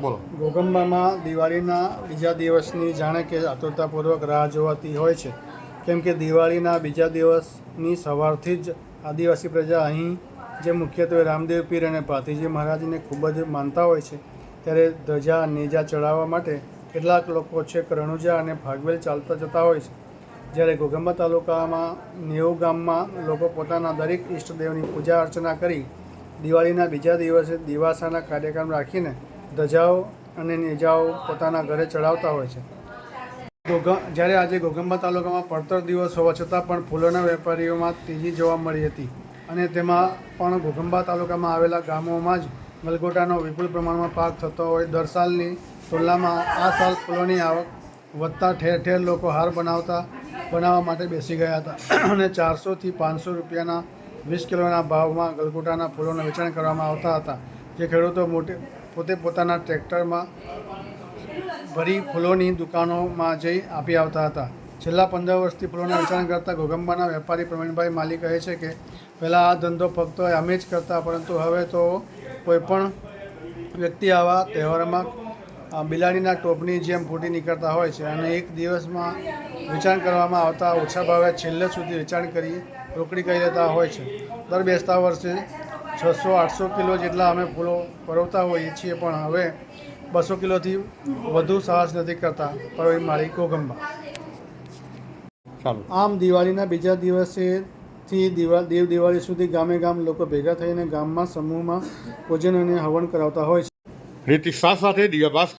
બોલો. ઘોગંબામાં દિવાળીના બીજા દિવસની જાણે કે આતુરતાપૂર્વક રાહ જોવાતી હોય છે, કેમ કે દિવાળીના બીજા દિવસની સવારથી જ આદિવાસી પ્રજા અહીં જે મુખ્યત્વે રામદેવ પીર અને ભાથીજી મહારાજને ખૂબ જ માનતા હોય છે, ત્યારે ધજા નેજા ચડાવવા માટે કેટલાક લોકો છેક રણુજા અને ભાગવેલ ચાલતા જતા હોય છે. જ્યારે ઘોગંબા તાલુકામાં 90 ગામમાં લોકો પોતાના દરેક ઈષ્ટદેવની પૂજા અર્ચના કરી દિવાળીના બીજા દિવસે દિવાસાના કાર્યક્રમ રાખીને ધજાઓ અને નેજાઓ પોતાના ઘરે ચડાવતા હોય છે. જ્યારે આજે ઘોગંબા તાલુકામાં પડતર દિવસ હોવા છતાં પણ ફૂલોના વેપારીઓમાં તેજી જોવા મળી હતી અને તેમાં પણ ઘોગંબા તાલુકામાં આવેલા ગામોમાં જ ગલગોટાનો વિપુલ પ્રમાણમાં પાક થતો હોય. દર સાલની તુલનામાં આ સાલ ફૂલોની આવક વધતા ઠેર ઠેર લોકો હાર બનાવવા માટે બેસી ગયા હતા અને 400થી 500 રૂપિયાના 20 કિલોના ભાવમાં ગલગોટાના ફૂલોનું વેચાણ કરવામાં આવતા હતા, જે ખેડૂતો પોતે પોતાના ટ્રેક્ટરમાં ભરી ફૂલોની દુકાનોમાં જઈ આપી આવતા હતા. છેલ્લા 15 વર્ષથી ફૂલોનું વેચાણ કરતા ઘોગંબાના વેપારી પ્રવીણભાઈ માલી કહે છે કે પહેલાં આ ધંધો ફક્ત અમે જ કરતા, પરંતુ હવે તો કોઈપણ વ્યક્તિ આવા તહેવારોમાં બિલાડીના ટોપની જેમ ફૂટી નીકળતા હોય છે અને એક દિવસમાં વેચાણ કરવામાં આવતા ઓછા ભાવે છેલ્લે સુધી વેચાણ કરી રોકડી કરી લેતા હોય છે. દર બેસતા વર્ષે 600-800 કિલો જેટલા અમે ફૂલો પરોવતા હોઈએ છીએ, પણ હવે 200 કિલોથી વધુ સાહસ નથી કરતા. પ્રવીણ માળી, ઘોગંબા. ચાલો. આમ દિવાળીના બીજા દિવસેથી દેવ દિવાળી સુધી ગામે ગામ લોકો ભેગા થઈને ગામમાં સમૂહમાં પૂજન અને હવન કરાવતા હોય છે. રીતિ સાથે દિવ્યાભાસ